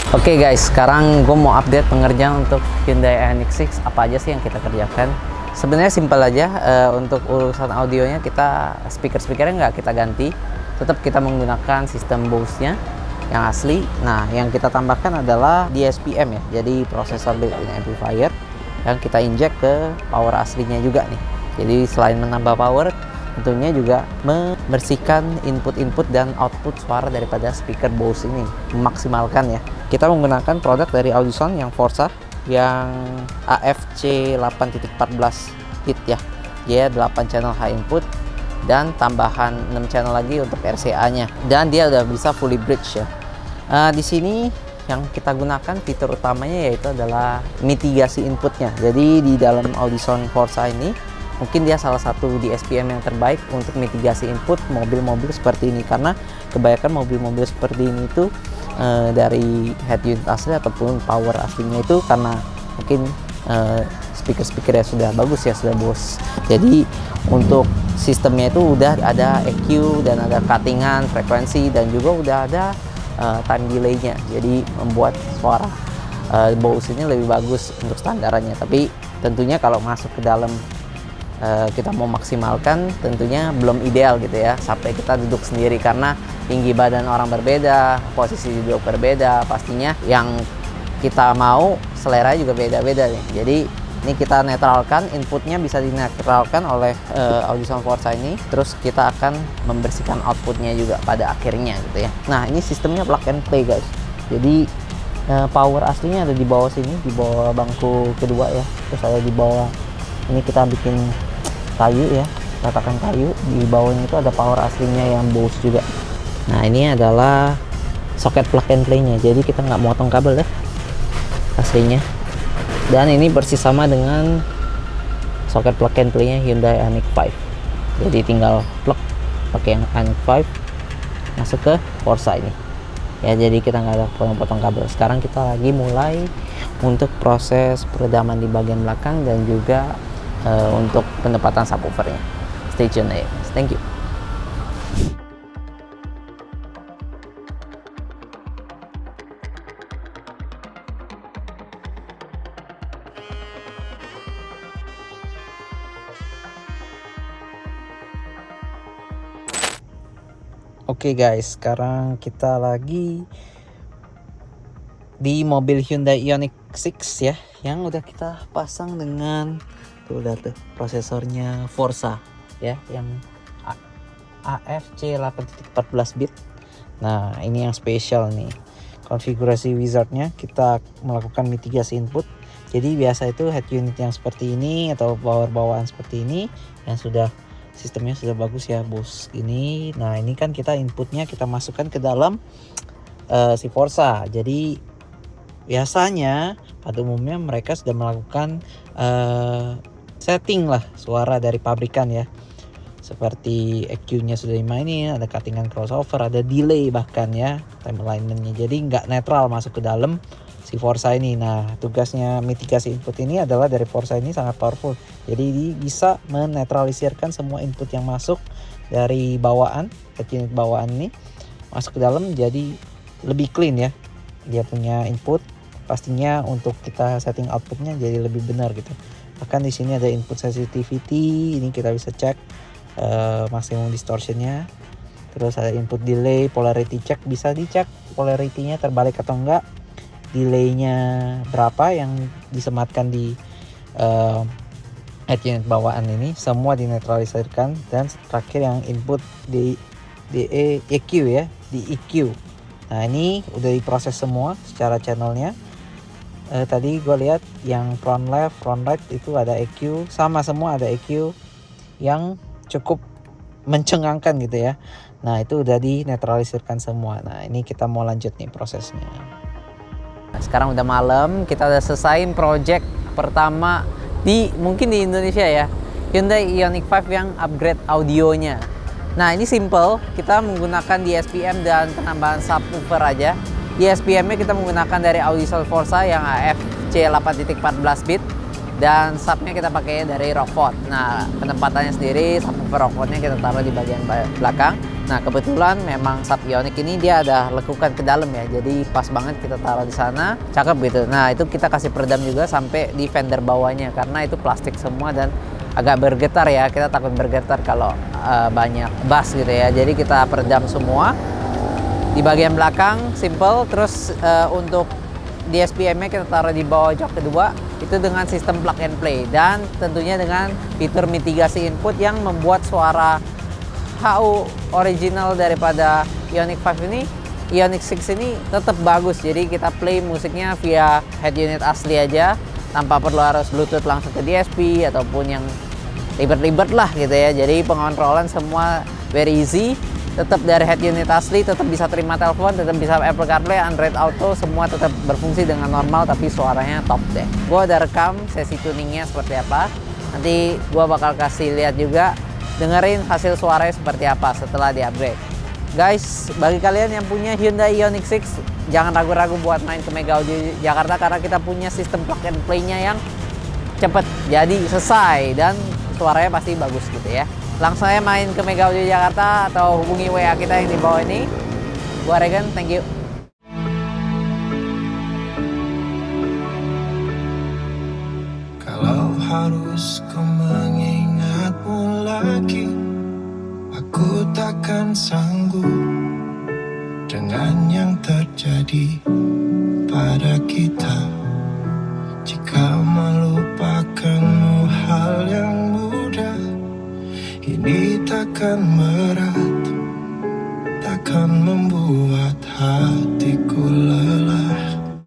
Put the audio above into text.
Oke guys, sekarang gue mau update pengerjaan untuk Hyundai Ioniq 6. Apa aja sih yang kita kerjakan? Sebenarnya simpel aja. Untuk urusan audionya kita speaker-speakernya nggak kita ganti, tetap kita menggunakan sistem Bose-nya yang asli. Nah, yang kita tambahkan adalah DSPM ya, jadi processor built-in amplifier yang kita inject ke power aslinya juga nih. Jadi selain menambah power, tentunya juga membersihkan input-input dan output suara daripada speaker Bose ini, memaksimalkan ya. Kita menggunakan produk dari Audison yang Forza yang AFC 8.14 bit ya. Dia 8 channel high input dan tambahan 6 channel lagi untuk RCA-nya. Dan dia udah bisa fully bridge ya. Di sini yang kita gunakan fitur utamanya yaitu adalah mitigasi inputnya. Jadi di dalam Audison Forza ini mungkin dia salah satu DSPM yang terbaik untuk mitigasi input mobil-mobil seperti ini, karena kebanyakan mobil-mobil seperti ini itu dari head unit asli ataupun power aslinya itu karena mungkin speaker-speakernya sudah bagus ya, sudah Bose. Jadi untuk sistemnya itu udah ada EQ dan ada cuttingan frekuensi dan juga udah ada time delay-nya. Jadi membuat suara Bose ini lebih bagus untuk standarannya. Tapi tentunya kalau masuk ke dalam kita mau maksimalkan, tentunya belum ideal gitu ya, sampai kita duduk sendiri karena tinggi badan orang berbeda, posisi duduk berbeda, pastinya yang kita mau selera juga beda-beda nih. Jadi ini kita netralkan, inputnya bisa dinetralkan oleh Audison Forza ini, terus kita akan membersihkan outputnya juga pada akhirnya gitu ya. Nah, ini sistemnya plug and play guys, jadi power aslinya ada di bawah sini, di bawah bangku kedua ya, terus ada di bawah ini kita bikin kayu ya, ratakan kayu. Di bawahnya itu ada power aslinya yang Bose juga. Nah, ini adalah soket plug and play nya, jadi kita nggak motong kabel ya aslinya. Dan ini persis sama dengan soket plug and play nya Hyundai Ioniq 5. Jadi tinggal plug pakai yang Ioniq 5 masuk ke Forza ini ya, jadi kita nggak ada potong-potong kabel. Sekarang kita lagi mulai untuk proses peredaman di bagian belakang dan juga untuk penempatan subwoofernya. Stay tune ya. Thank you. Oke guys, sekarang kita lagi di mobil Hyundai Ioniq 6 ya, yang udah kita pasang dengan udah tuh prosesornya Forza ya, yang AFC 8.14 bit. Nah, ini yang spesial nih, konfigurasi wizardnya. Kita melakukan mitigasi input. Jadi biasa itu head unit yang seperti ini atau power bawaan seperti ini yang sudah sistemnya sudah bagus ya, Bose ini. Nah, ini kan kita inputnya kita masukkan ke dalam si Forza. Jadi biasanya pada umumnya mereka sudah melakukan setting lah suara dari pabrikan ya, seperti EQ-nya sudah dimainin, ada cuttingan crossover, ada delay bahkan ya, time alignment-nya. Jadi nggak netral masuk ke dalam si Forza ini. Nah, tugasnya mitigasi input ini adalah dari Forza ini sangat powerful. Jadi bisa menetralisirkan semua input yang masuk dari bawaan, head unit bawaan ini masuk ke dalam, jadi lebih clean ya. Dia punya input, pastinya untuk kita setting outputnya jadi lebih benar gitu. Bahkan di sini ada input sensitivity, ini kita bisa cek maksimum distortionnya. Terus ada input delay, polarity check, bisa dicek polarity-nya terbalik atau enggak, delay-nya berapa yang disematkan di head unit bawaan ini, semua dinetralisirkan. Dan terakhir yang input di EQ ya, di EQ. Nah, ini udah diproses semua secara channelnya. Tadi gue lihat yang front left, front right itu ada EQ, sama semua ada EQ yang cukup mencengangkan gitu ya. Nah, itu udah dinetralisirkan semua. Nah, ini kita mau lanjut nih prosesnya. Nah, sekarang udah malam, kita udah selesaiin project pertama mungkin di Indonesia ya, Hyundai Ioniq 5 yang upgrade audionya. Nah, ini simple, kita menggunakan DSPM dan penambahan subwoofer aja. DSPM-nya kita menggunakan dari Audison Forza yang AFC 8.14 bit. Dan subnya kita pakai dari Rockford. Nah, penempatannya sendiri subwoofer Rockfordnya kita taruh di bagian belakang. Nah, kebetulan memang sub Ioniq ini dia ada lekukan ke dalam ya, jadi pas banget kita taruh di sana, cakep gitu. Nah, itu kita kasih peredam juga sampai di fender bawahnya karena itu plastik semua dan agak bergetar ya, kita takut bergetar kalau banyak bass gitu ya. Jadi kita peredam semua di bagian belakang, simple. Terus untuk DSP-nya kita taruh di bawah jok kedua, itu dengan sistem plug and play dan tentunya dengan fitur mitigasi input yang membuat suara HU original daripada Ioniq 5 ini, Ioniq 6 ini tetap bagus. Jadi kita play musiknya via head unit asli aja tanpa perlu harus Bluetooth langsung ke DSP ataupun yang ribet-ribet lah gitu ya. Jadi pengontrolan semua very easy. Tetap dari head unit asli, tetap bisa terima telepon, tetap bisa Apple CarPlay, Android Auto, semua tetap berfungsi dengan normal, tapi suaranya top deh. Gue udah rekam sesi tuningnya seperti apa. Nanti gue bakal kasih lihat juga, dengerin hasil suaranya seperti apa setelah di-upgrade. Guys, bagi kalian yang punya Hyundai Ioniq 6, jangan ragu-ragu buat main ke Mega Audio Jakarta karena kita punya sistem plug and play-nya yang cepet, jadi selesai dan suaranya pasti bagus gitu ya. Langsung aja main ke Mega Audio Jakarta atau hubungi WA kita yang di bawah ini. Gua Regan, thank you. Kalau harus ku mengingatmu lagi, aku takkan sanggup dengan yang terjadi pada kita. Jika melupakanmu hal yang mudah, ini takkan berat, takkan membuat hatiku lelah.